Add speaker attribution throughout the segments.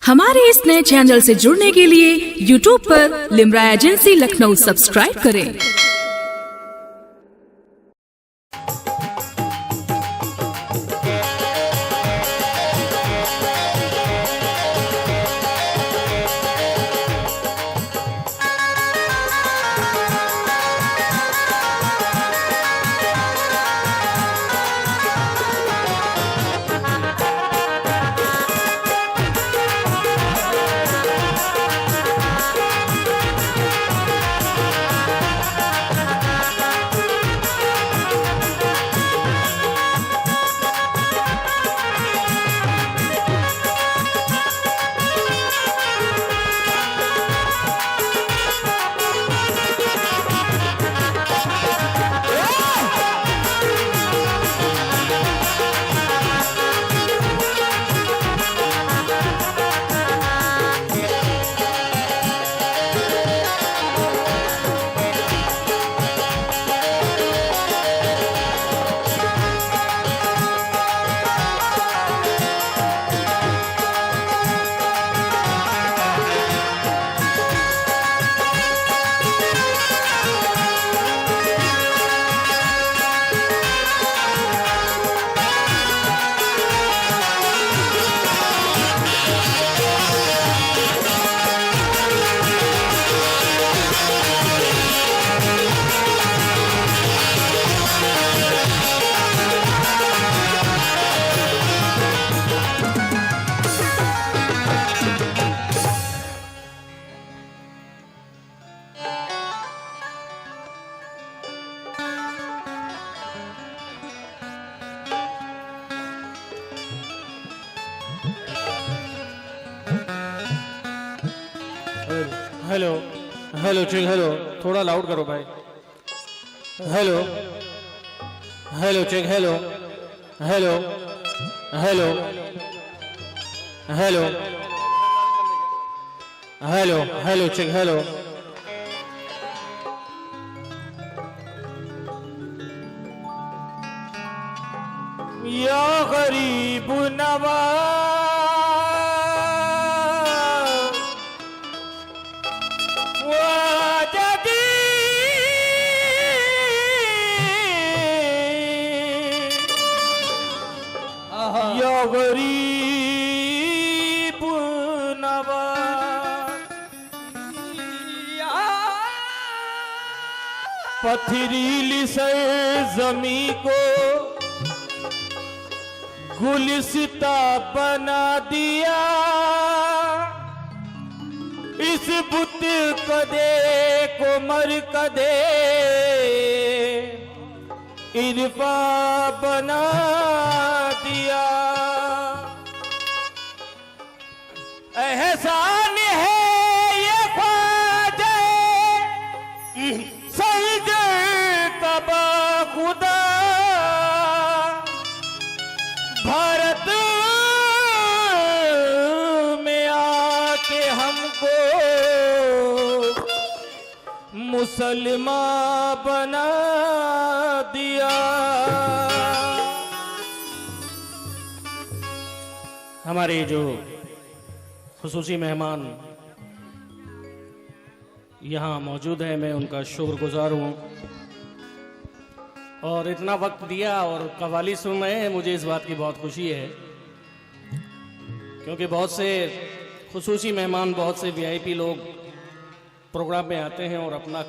Speaker 1: हमारे इस नए चैनल से जुड़ने के लिए YouTube पर लिम्रा एजेंसी लखनऊ सब्सक्राइब करें।
Speaker 2: हेलो हेलो चेक हेलो, थोड़ा लाउड करो भाई। Hello hello check hello hello hello hello hello hello check hello. या गरीब नवाज गरीब नवाज पथरीली सरजमी को गुलिस्ता बना दिया, इस बुत कदे को मरकदे इरफा बना दिया। एहसान है ये ख्वाजा सजदे कबा खुदा, भारत में आके हमको मुसलमान बना दिया। हमारे जो खुसूसी मेहमान यहाँ मौजूद हैं, मैं उनका शुक्रगुजार हूँ और इतना वक्त दिया और कव्वाली सुन रहे हैं, मुझे इस बात की बहुत खुशी है क्योंकि बहुत से खुसूसी मेहमान, बहुत से वीआईपी लोग प्रोग्राम में आते हैं और अपना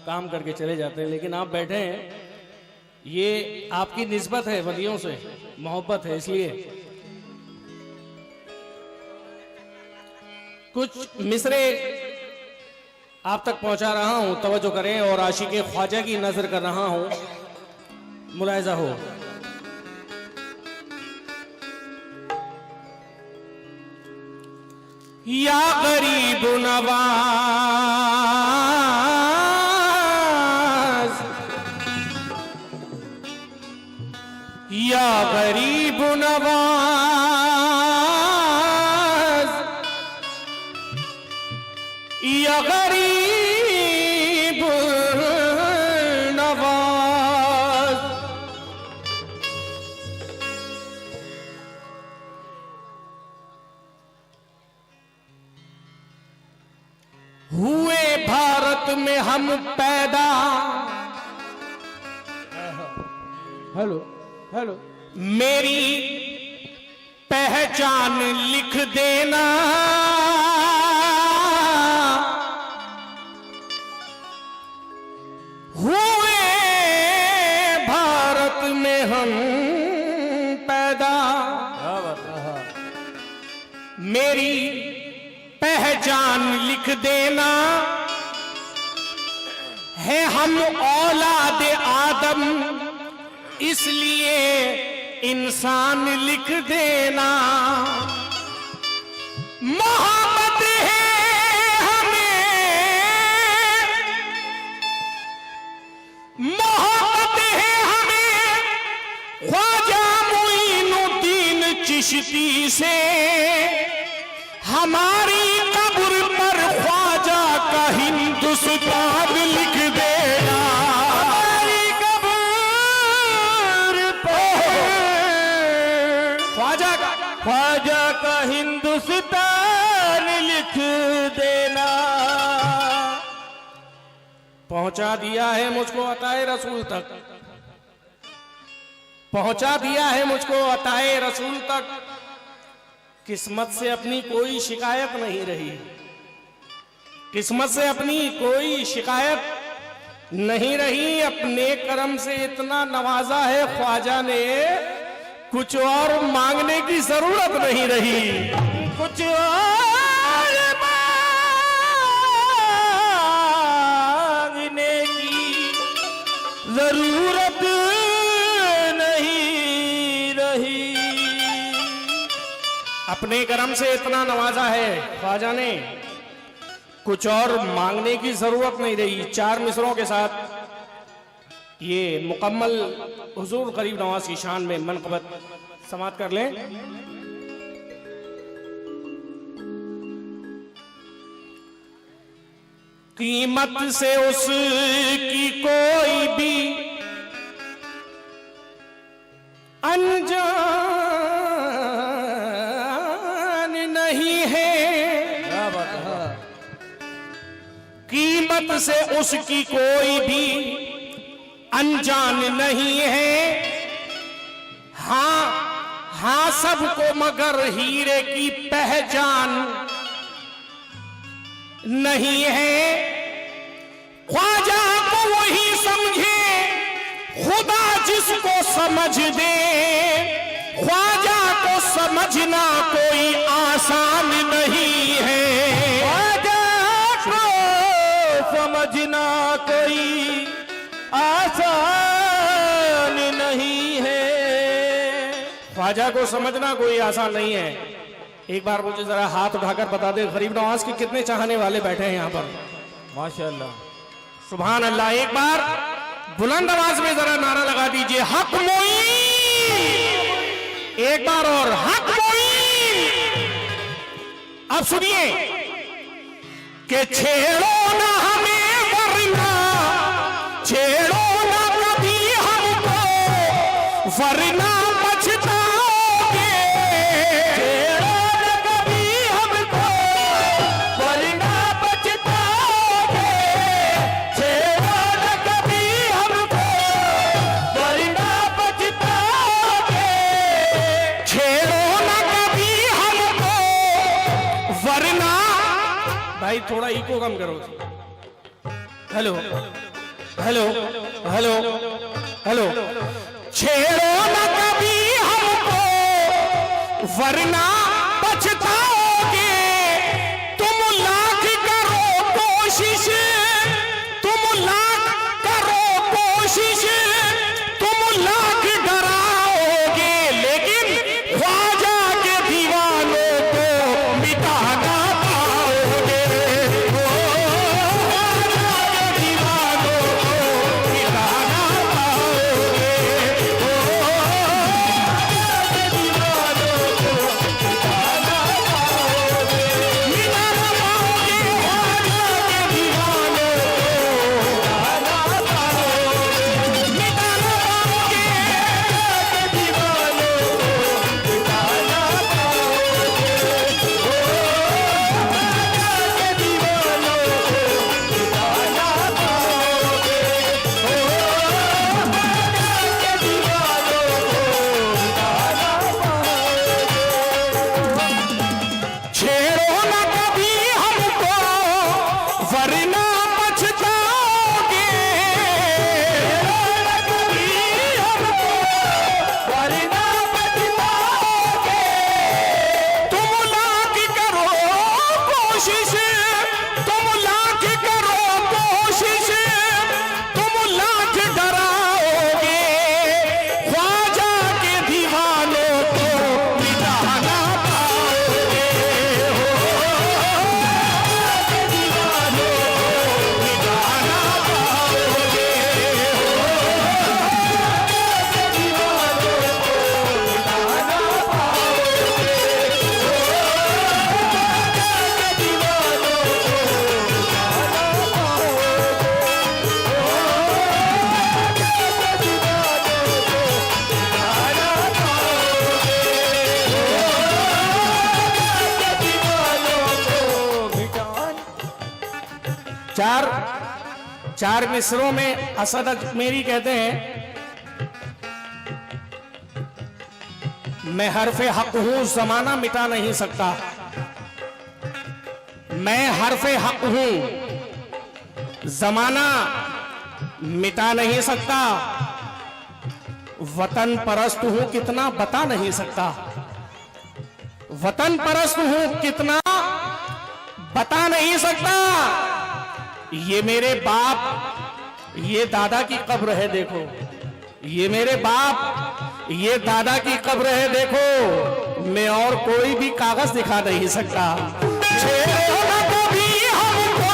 Speaker 2: काम करके चले जाते हैं, लेकिन आप बैठे हैं, ये आपकी निस्बत है, वलियों से मोहब्बत है, इसलिए कुछ मिसरे आप तक पहुंचा रहा हूं, तवज्जो करें और आशिक़े ख्वाजा की नजर कर रहा हूं, मुलाहिजा हो। या गरीब नवाज, या गरीब नवाज, या गरीब नवाज, हुए भारत में हम पैदा,
Speaker 3: हेलो हेलो,
Speaker 2: मेरी पहचान लिख देना। हुए भारत में हम पैदा, मेरी पहचान लिख देना। है हम औलाद आदम, इसलिए इंसान लिख देना। मोहब्बत है हमें, मोहब्बत है हमें ख्वाजा मुईनुद्दीन चिश्ती से। हमारी कब्र पर ख्वाजा का हिंदुस्तान लिख देना। हमारी कब्र पर ख्वाजा का हिंदुस्तान लिख देना। पहुंचा दिया है मुझको अताए रसूल तक, पहुंचा दिया है मुझको अताए रसूल तक। किस्मत से अपनी कोई शिकायत नहीं रही, किस्मत से अपनी कोई शिकायत नहीं रही। अपने करम से इतना नवाजा है ख्वाजा ने, कुछ और मांगने की जरूरत नहीं रही। कुछ और मांगने की जरूरत नहीं रही। अपने करम से इतना नवाजा है ख्वाजा ने, कुछ और मांगने की जरूरत नहीं रही। 4 मिसरों के साथ ये मुकम्मल हुजूर गरीब नवाज की शान में मनक़बत समाप्त कर लें। कीमत से उसकी कोई भी अनजान नहीं है। कीमत से उसकी कोई भी अनजान नहीं है। हाँ हाँ सबको मगर हीरे की पहचान नहीं है। ख्वाजा को वही समझे खुदा जिसको समझ दे। ख्वाजा को समझना कोई आसान नहीं है। ख्वाजा को समझना कोई आसान नहीं है। ख्वाजा को समझना कोई आसान नहीं है। एक बार मुझे जरा हाथ उठाकर बता दे गरीब नवाज के कितने चाहने वाले बैठे हैं यहाँ पर।
Speaker 3: माशाअल्लाह,
Speaker 2: सुभान अल्लाह। एक बार बुलंद आवाज में जरा नारा लगा दीजिए, हक मोईन। एक बार और, हक मोईन। अब सुनिए कि छेड़ो ना हमें वरना, छेड़ो ना कभी हमको वरना पछताओगे। छेड़ो ना कभी हमको वरना पछताओगे। छेड़ो ना कभी हमको वरना पछताओगे। छेड़ो ना कभी हमको वरना। भाई थोड़ा इको कम करो। Hello hello hello hello. छेड़ो ना कभी हमको वरना पछताओगे। तुम लाख करो कोशिश, तुम लाख करो कोशिश, तुम लाख डराओगे, लेकिन ख्वाजा के दीवानों को मिटा ना पाओगे। ख्वाजा के दीवानों को मिटा ना पाओगे। चार मिसरों में असद अजमेरी कहते हैं, मैं हरफे हक हूं जमाना मिटा नहीं सकता, मैं हरफे हक हूं जमाना मिटा नहीं सकता, वतन परस्त हूं कितना बता नहीं सकता, वतन परस्त हूं कितना बता नहीं सकता। ये मेरे बाप ये दादा की कब्र है देखो, ये मेरे बाप ये दादा की कब्र है देखो, मैं और कोई भी कागज दिखा नहीं सकता। छेड़ो ना कभी हमको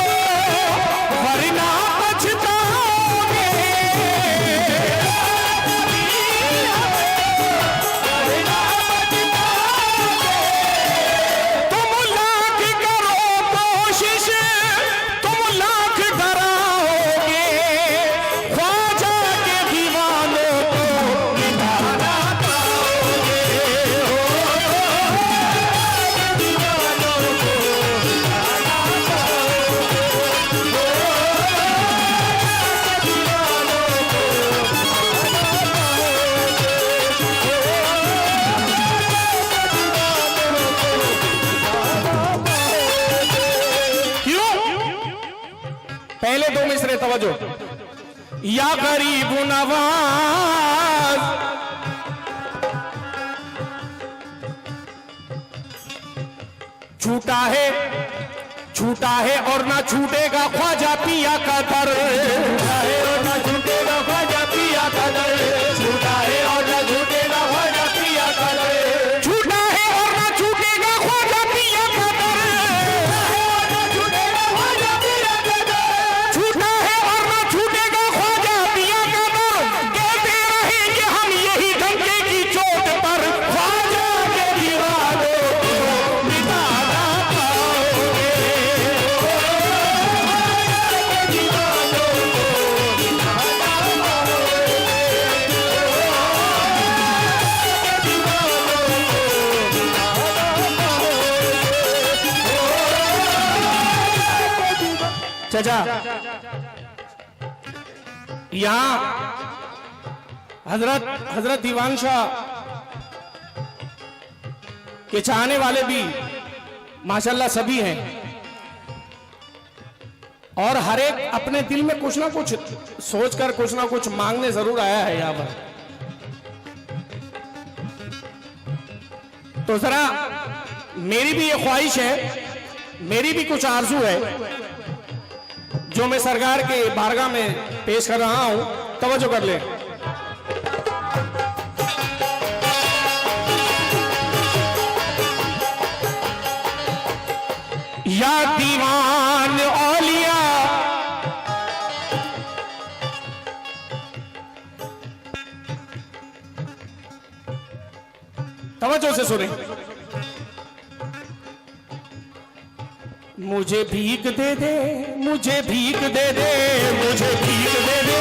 Speaker 2: वरना पछताओगे, तुम लाख करो कोशिश तुम लाख डराओगे, ख्वाजा के दीवानों को मिटाना पाओगे, दीवानों को मिटाना पाओगे, क्यों? पहले दो मिसरे तवज्जो। या गरीब नवाज छूटा है और ना छूटेगा ख्वाजा पिया का दर, छूटा है और ना छूटेगा ख्वाजा पिया का दर, छूटा है और ना छूटेगा ख्वाजा पिया का दर, छूटा है और ना छूटेगा ख्वाजा पिया का दर, छूटा है और ना छूटेगा ख्वाजा पिया का दर, कहते रहेंगे हम यही डंके की चोट पर, ख्वाजा के दीवानों को मिटाना पाओगे, दीवानों को मिटाना पाओगे, दीवानों को मिटाना पाओगे। चाचा यहां हजरत दीवान शाह के चाहने वाले भी माशाल्लाह सभी हैं, और हर एक अपने दिल में कुछ ना कुछ सोचकर कुछ ना कुछ मांगने जरूर आया है यहां पर। तो जरा मेरी भी ये ख्वाहिश है, मेरी भी कुछ आरजू है जो मैं सरकार के बारगाह में पेश कर रहा हूं, तवज्जो कर ले। या दीवान औलिया तवज्जो से सुने, मुझे भीख दे दे, मुझे भीख दे दे, मुझे भीख दे दे,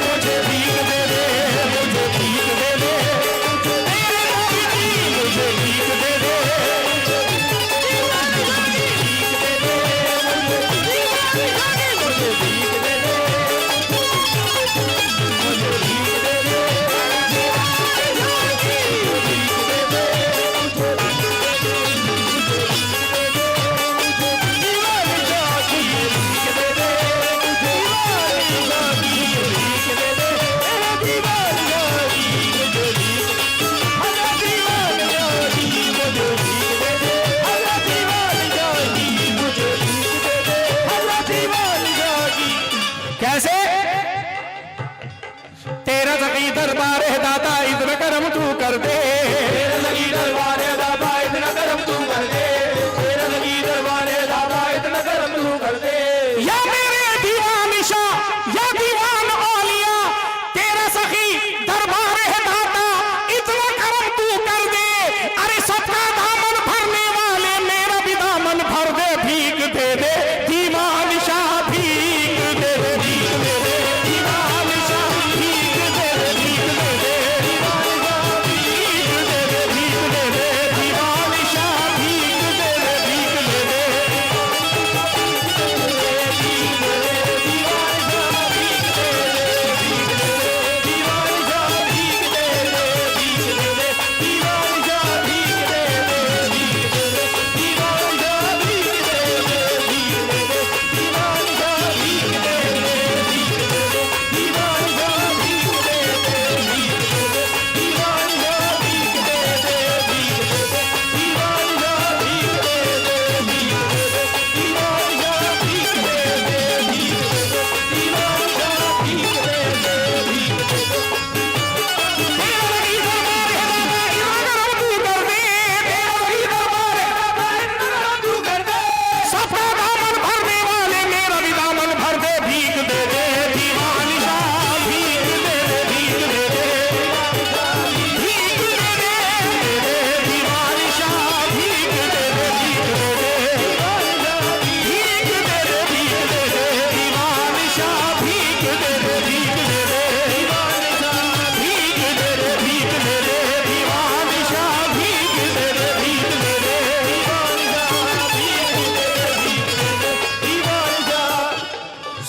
Speaker 2: मुझे भीख दे दे, मुझे भीख दे दे, मुझे भीख दे दे, कैसे तेरा सकी दरबार है दाता इतना करम तू कर दे, तेरा सकी दरबार है दाता इतना करम तू कर दे, तेरा सकी दरबार है दाता इतना करम तू कर दे। या मेरे दीवान शाह या दीवान औलिया, तेरा सखी दरबार है दाता इतना करम तू कर दे, अरे सबका दामन भरने वाले मेरा भी दामन भर दे, भीख दे दे दीवान शाह, भीख दे दे, भीख दे दे दीवान शाह, भीख दे दे, भीख दे दे दीवान शाह, भीख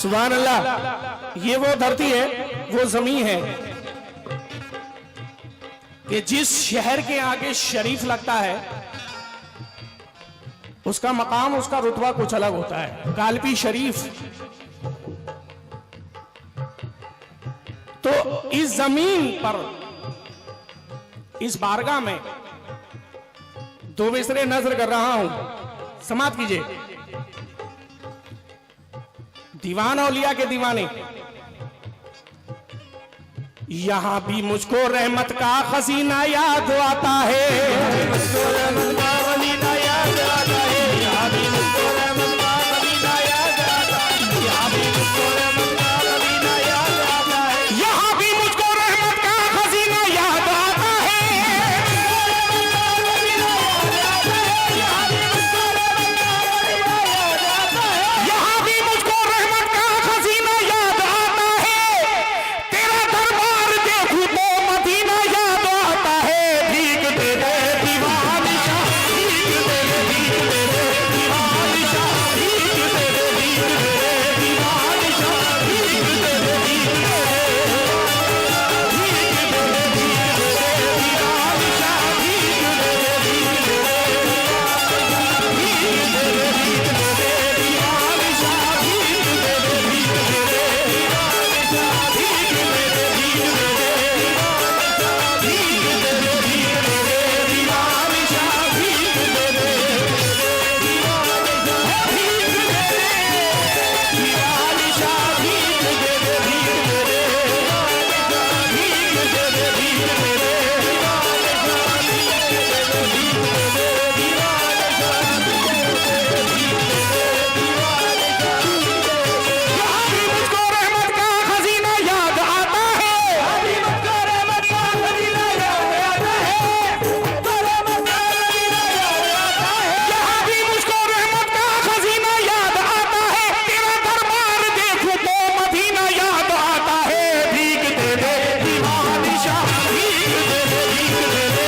Speaker 2: सुभान अल्लाह। ये वो धरती है, वो जमीन है कि जिस शहर के आगे शरीफ लगता है उसका मकाम, उसका रुतबा कुछ अलग होता है। कालपी शरीफ। तो इस जमीन पर, इस बारगाह में दो मिसरे नजर कर रहा हूं, समाप्त कीजिए। दीवान औलिया के दीवाने, यहां भी मुझको रहमत का खजीना याद आता है, मुझको रहमत का खजीना याद आता है, यहां भी मुझको रहमत का खजीना याद आता है, यहां भी मुझको रहमत का खजीना याद आता है, यहां भी मुझको रहमत का खजीना याद आता है, यहां भी मुझको रहमत का खजीना याद आता है, तेरा दरबार देखूं तो मदीना याद आता है, भीख दे दे दीवान शाह, भीख दे दे, भीख दे दे दीवान शाह, भीख दे दे, भीख दे दे दीवान शाह, भीख दे दे, भीख दे दे, भीख दे दे, भीख दे दे दीवान शाह, भीख दे दे, भीख दे दे, भीख दे दे, भीख दे दे दीवान शाह, भीख दे दे, भीख दे दे दीवान शाह, भीख दे दे, भीख दे दे भीख दे दे, भीख दे दे दीवान शाह, भीख दे दे दीवान शाह, भीख दे दे दीवान शाह, भीख दे दे, भीख दे दे भीख दे दे, भीख दे दे यहां भी मुझको रहमत का खजीना याद आता है, यहां भी मुझको रहमत का खजीना याद आता है, यहां भी मुझको रहमत का खजीना याद आता है, तेरा दरबार देखूं तो मदीना याद आता है, भीख दे दे दीवान शाह, भीख दे दे, भीख दे दे,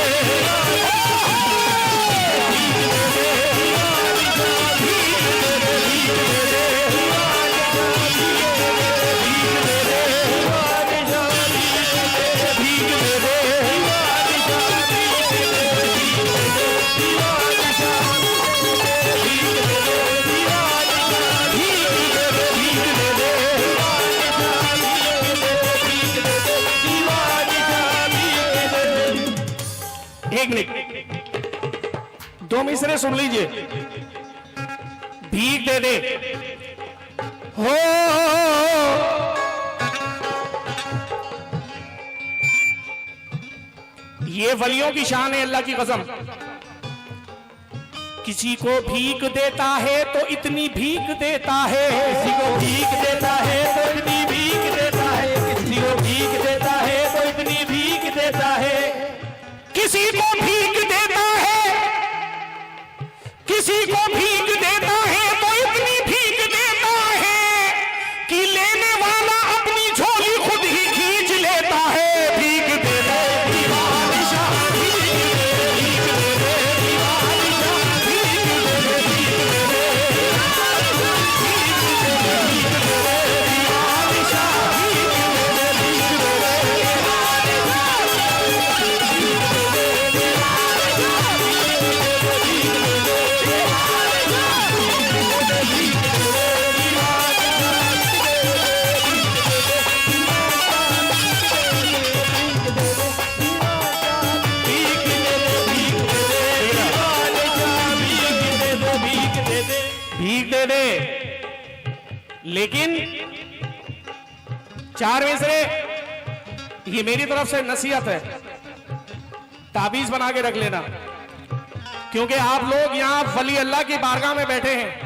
Speaker 2: एक मिनट, दो मिसरे सुन लीजिए। भीख दे दे हो, ये वलियों की शान है, अल्लाह की कसम। किसी को भीख देता है तो इतनी भीख देता है, किसी को भीख देता है तो इतनी भीख देता है, किसी को भीख देता है तो इतनी भीख देता है, किसी को भीख देता है, किसी को भीख देता है तो इतनी भीख देता है कि लेने वाला अपनी झोली खुद ही खींच लेता है, भीख दे दे दीवान शाह, भीख दे दे, भीख दे दे दीवान शाह, भीख दे दे, भीख दे दे, भीख दे दे, भीख दे दे दीवान शाह, भीख दे दे, भीख दे भीख दे दे। लेकिन चार मिसरे, ये मेरी तरफ से नसीहत है, ताबीज बना के रख लेना, क्योंकि आप लोग यहां वली अल्लाह की बारगाह में बैठे हैं।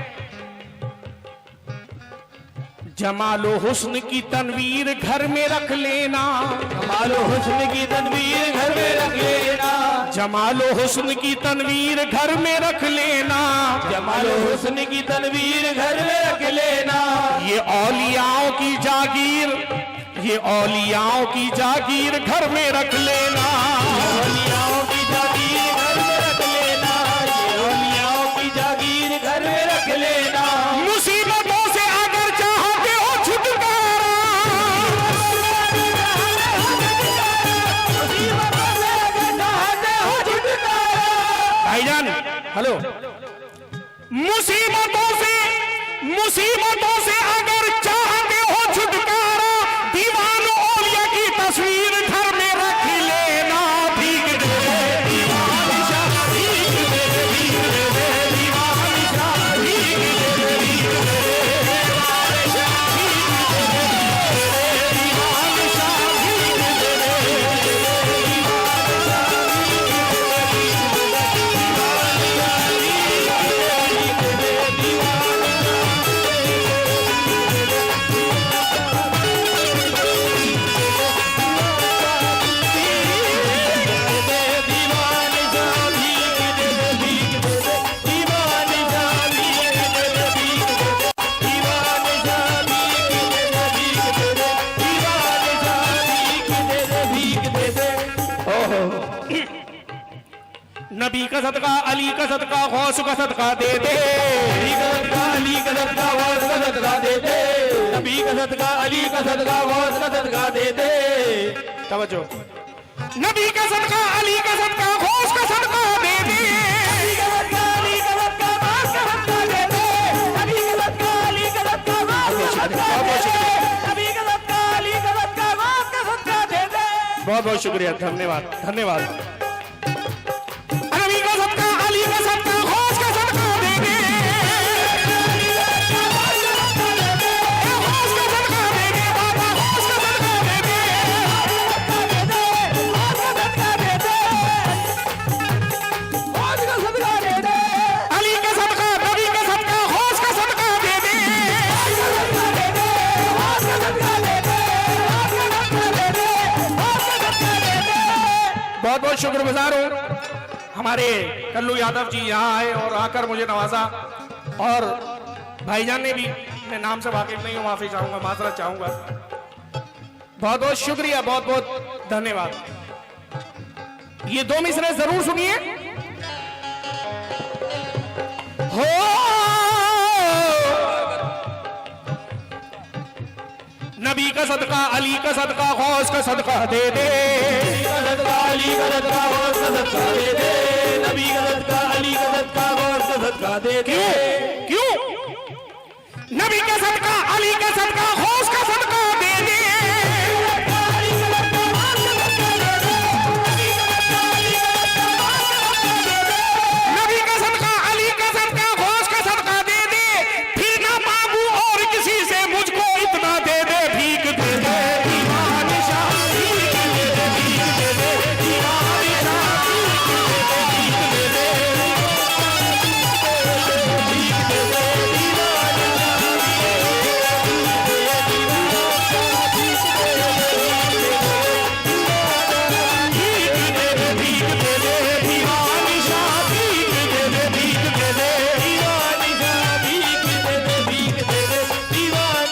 Speaker 2: जमालो हुस्न की तनवीर घर में रख लेना, जमालो हुस्न की तनवीर घर में रख लेना, जमालो हुस्न की तनवीर घर में रख लेना, जमालो हुस्न की तनवीर घर में रख लेना। ये औलियाओं की जागीर, ये औलियाओं की जागीर घर में रख लेना, औलियाओं की जागीर घर में रख लेना, ये औलियाओं की जागीर घर में रख लेना। मुसीबतों से अगर चाहते हो
Speaker 4: मुसीबतों से अगर चाहते हो छुटकारा, दीवान औलिया की तस्वीर घर में रख लेना। भीख दे दे दीवान शाह, भीख दे दे, भीख दे दे दीवान शाह, भीख दे दे, भीख दे दे दीवान शाह, भीख दे दे दीवान शाह, भीख दे दे नबी का सदका, अली का सदका, गौस का सदका दे दे। नबी का सदका, अली का सदका, गौस का सदका दे दे। नबी का सदका, अली का सदका, गौस का सदका दे दे। तवज्जो। नबी का सदका, अली का सदका, गौस का सदका दे दे। नबी का सदका, अली का सदका, गौस का सदका दे दे। नबी का सदका, अली का सदका, गौस का सदका दे दे। नबी का सदका, अली का सदका, गौस का सदका दे दे। बहुत बहुत शुक्रिया, धन्यवाद धन्यवाद। नबी का सदका, अली का सदका, गौस का सदका दे दे। गौस का सदका दे दे बाबा, गौस का सदका दे दे। गौस का सदका दे दे, गौस का सदका दे दे। अली का सदका, नबी का सदका, गौस का सदका दे दे। गौस का सदका दे दे, गौस का सदका दे दे, गौस का सदका दे दे, गौस का सदका दे दे। बहुत बहुत शुक्रगुजार हूँ। हमारे कल्लू यादव जी यहाँ आए और आकर मुझे नवाजा, और भाईजान ने भी, मैं नाम से वाकिफ नहीं हूँ, माफी चाहूंगा, माजरत चाहूंगा। बहुत बहुत शुक्रिया, बहुत बहुत धन्यवाद। ये दो मिसरे जरूर सुनिए। हो नबी का सदका, अली का सदका, गौस का सदका दे दे। नबी का सदका, अली का सदका, गौस का सदका दे दे। नबी का सदका, अली का सदका, गौस का सदका दे दे। क्यों? नबी का सदका, अली का सदका, गौस का सदका दे दे। नबी का सदका, अली का सदका, गौस का सदका दे दे। फिर ना मांगू और किसी से, मुझको इतना दे दे। भीख दे दे दीवान शाह, भीख दे दे, भीख दे दे दीवान शाह, भीख दे दे, भीख दे दे, भीख दे दे दीवान शाह, भीख दे दे दीवान शाह, भीख दे दे, भीख दे दे दीवान शाह, भीख दे दे, भीख दे दे दीवान।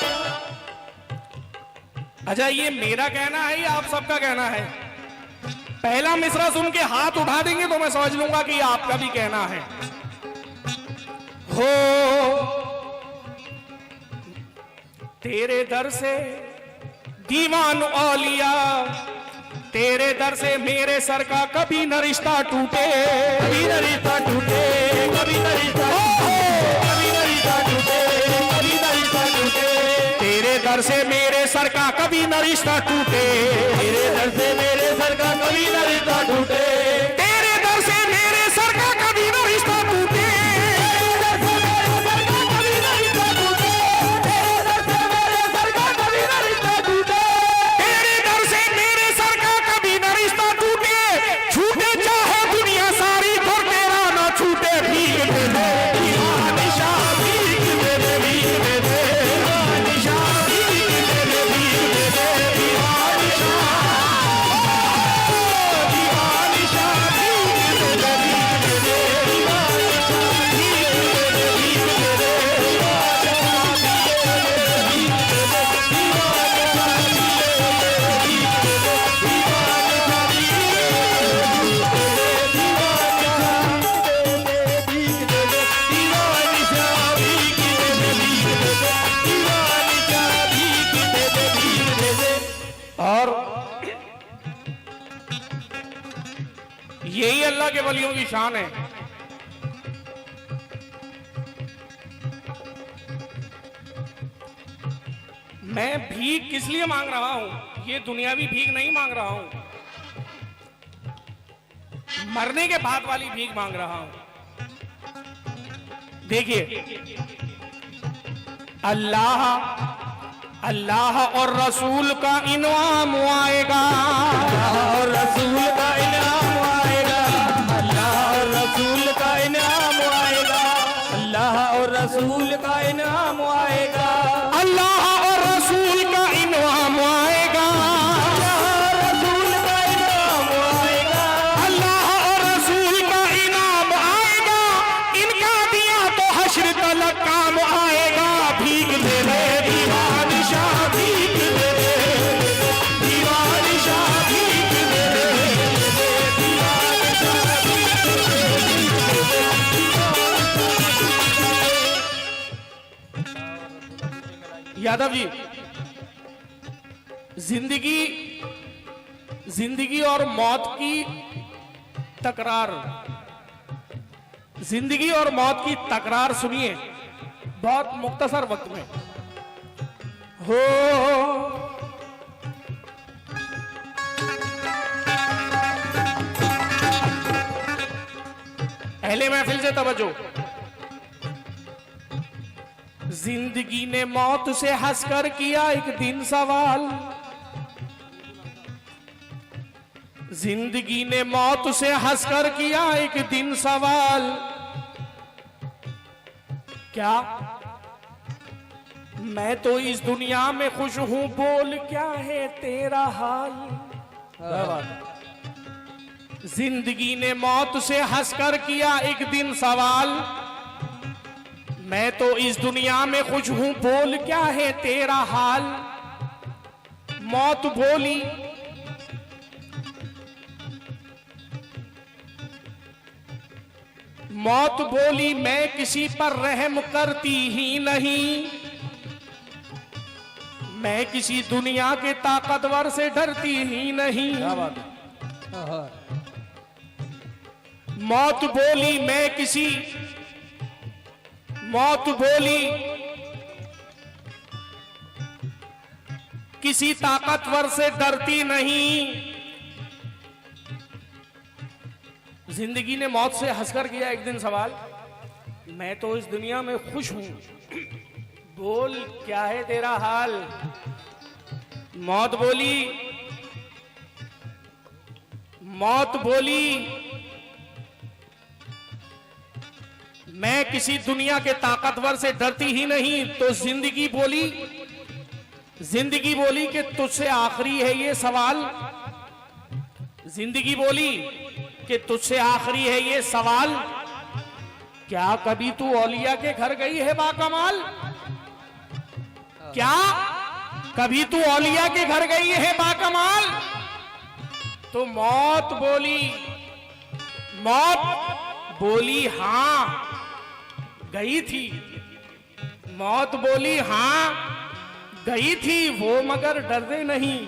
Speaker 4: अच्छा, ये मेरा कहना है या आप सबका कहना है? पहला मिसरा सुन के हाथ उठा देंगे तो मैं समझ लूंगा कि आपका भी कहना है। हो तेरे दर से दीवान औलिया, तेरे दर से मेरे सर का कभी न रिश्ता टूटे, कभी न रिश्ता टूटे, कभी न रिश्ता टूटे, कभी न रिश्ता टूटे, कभी न रिश्ता टूटे। तेरे दर से मेरे सर का कभी न रिश्ता टूटे, तेरे दर से मेरे सर का कभी न रिश्ता टूटे, तेरे दर से मेरे सर का कभी न रिश्ता टूटे, तेरे दर से मेरे सर का कभी न रिश्ता टूटे, छूटे चाहे दुनिया सारी पर तेरा ना छूटे। भीख दे दे दीवान शाह, भीख दे दे, भीख दे दे दीवान शाह, भीख दे दे, भीख दे दे दीवान शाह, दीवान शाह, भीख दे दे, भीख दे दे दीवान शाह, भीख दे दे, भीख दे दे दीवान शाह, भीख दे दे, भीख दे दे दीवान शाह, भीख दे दे, और यही अल्लाह के वलियों की शान है।
Speaker 2: मैं भीख किस लिए मांग रहा हूं? ये दुनियावी भीख नहीं मांग रहा हूं, मरने के बाद वाली भीख मांग रहा हूं। देखिए, अल्लाह अल्लाह और रसूल का इनाम आएगा,
Speaker 3: अल्लाह और रसूल का इनाम आएगा, अल्लाह और रसूल का इनाम आएगा, अल्लाह और रसूल का इनाम आएगा,
Speaker 2: अल्लाह और रसूल का इनाम आएगा,
Speaker 3: अल्लाह और रसूल का इनाम
Speaker 2: अल्लाह और रसूल का
Speaker 3: आएगा,
Speaker 2: इनाम आएगा। इनका दिया तो हश्र तलक काम आएगा। भीख दे दे दीवान शाह, भीख दे दे दीवान शाह, भीख दे दे दीवान शाह, भीख दे दे। यादव जी, जिंदगी और मौत की तकरार, जिंदगी और मौत की तकरार सुनिए बहुत मुख्तसर वक्त में। हो अहले महफिल से तवज्जो। जिंदगी ने मौत से हंसकर किया एक दिन सवाल, जिंदगी ने मौत से हंसकर किया एक दिन सवाल, क्या मैं तो इस दुनिया में खुश हूं, बोल क्या है तेरा हाल। जिंदगी ने मौत से हंसकर किया एक दिन सवाल, मैं तो इस दुनिया में खुश हूं, बोल क्या है तेरा हाल। मौत बोली मौत बोली मैं किसी पर रहम करती ही नहीं, मैं किसी दुनिया के ताकतवर से डरती ही नहीं। मौत बोली मौत बोली किसी ताकतवर से डरती नहीं। जिंदगी ने मौत से हंसकर किया एक दिन सवाल, मैं तो इस दुनिया में खुश हूं, बोल क्या है तेरा हाल। मौत बोली मैं किसी दुनिया के ताकतवर से डरती ही नहीं। तो जिंदगी बोली कि तुझसे आखिरी है ये सवाल, जिंदगी बोली कि तुझसे आखिरी है ये सवाल, क्या कभी तू औलिया के घर गई है बाकमाल। क्या कभी तू औलिया के घर गई है बाकमाल। तो मौत बोली हां गई थी। मौत बोली हां गई थी वो मगर डरते नहीं।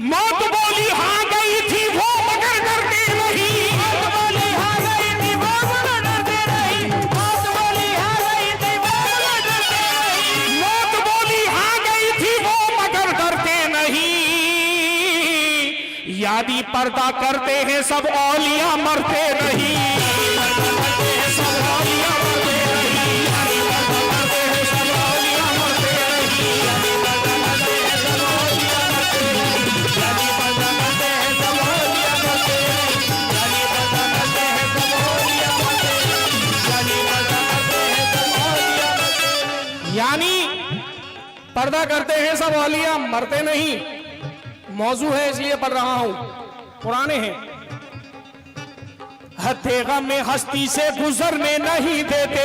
Speaker 2: मौत बोली हां गई थी वो मगर डरते नहीं। मौत बोली हां गई थी वो मगर डरते नहीं। मौत बोली हां गई थी वो मगर डरते नहीं। मौत बोली हां गई थी वो मगर डरते नहीं। यादी पर्दा करते हैं सब औलिया मरते नहीं। सब औलिया मरते नहीं। यादी पर्दा करते हैं सब औलिया मरते नहीं। यादी पर्दा करते हैं सब औलिया मरते नहीं। यादी पर्दा करते हैं सब औलिया मरते नहीं। यादी पर्दा करते हैं सब औलिया मरते नहीं। यादी पर्दा करते हैं सब औलिया मरते नहीं। यानी पर्दा करते हैं सब औलिया मरते नहीं। मौजू है इसलिए पढ़ रहा हूं, पुराने हैं। हत्या में हस्ती से गुजरने नहीं देते।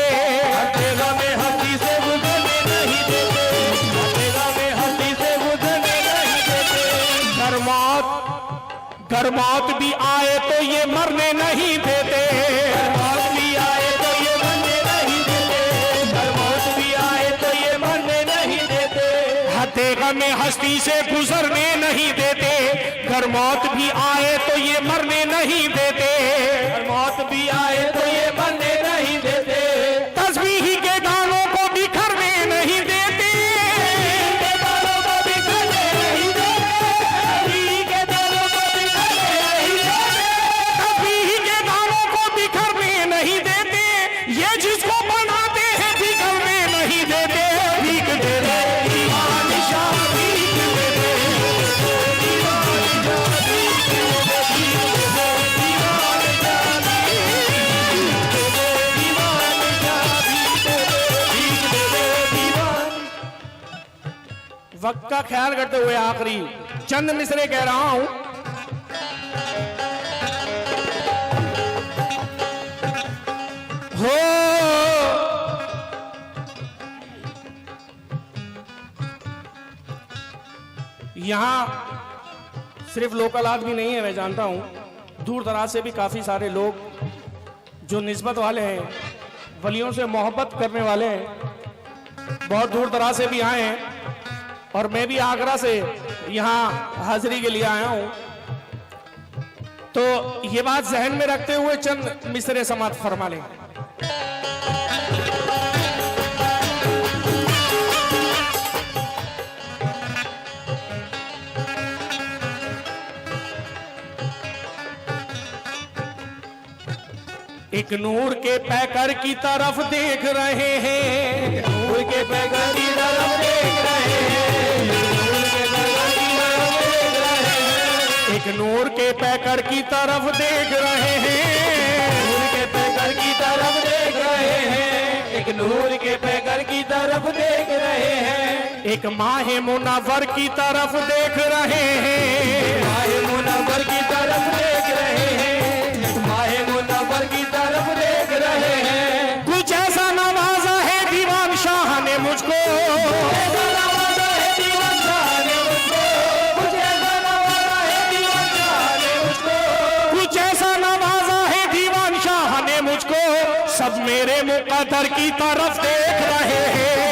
Speaker 2: हत्या में हस्ती से गुजरने नहीं देते। हत्या में हस्ती से गुजरने नहीं देते। घर मौत भी आए तो ये मरने नहीं देते। मौत भी आए तो ये मरने नहीं देते। घर मौत भी आए तो ये मरने नहीं देते। हत्या में हस्ती से गुजरने नहीं देते। घर मौत भी आए तो ये मरने नहीं देते। मौत भी आए तो ये मरने नहीं देते। तस्बीह के गानों को बिखरने नहीं देते।
Speaker 4: इसको बनाते हैं भीख में नहीं देते, भीख दे दे ईमान शाह, भीख दे दे ईमान शाह, भीख दे दे ईमान शाह, भीख दे दे ईमान शाह, भीख दे दे ईमान।
Speaker 2: वक्त का ख्याल करते हुए आखिरी चंद मिसरे कह रहा हूं।
Speaker 4: हो
Speaker 2: यहां सिर्फ लोकल आदमी नहीं है, मैं जानता हूं दूर दराज से भी काफी सारे लोग जो निस्बत वाले हैं, वलियों से मोहब्बत करने वाले हैं, बहुत दूर दराज से भी आए हैं। और मैं भी आगरा से यहां हाजिरी के लिए आया हूं, तो ये बात जहन में रखते हुए चंद मिसरे समाप्त फरमा लें। एक नूर के पैकर की तरफ देख रहे हैं,
Speaker 3: नूर के पैकर की तरफ देख रहे हैं, नूर के पैकर की तरफ देख रहे हैं,
Speaker 2: एक नूर के पैकर की तरफ देख रहे हैं,
Speaker 3: नूर के पैकर की तरफ देख रहे हैं, एक नूर के पैकर की तरफ देख रहे हैं,
Speaker 2: एक माहे मुनव्वर की तरफ देख रहे हैं,
Speaker 3: माहे मुनव्वर की तरफ देख रहे हैं, माहे मुनव्वर की तरफ देख रहे हैं।
Speaker 2: कुछ ऐसा नवाजा है दीवान शाह ने मुझको,
Speaker 3: ऐसा नवाजा है दीवान शाह ने मुझको, कुछ ऐसा नवाजा है दीवान शाह ने मुझको,
Speaker 2: कुछ ऐसा नवाजा है दीवान शाह ने मुझको, सब मेरे मुकद्दर की तरफ देख रहे हैं,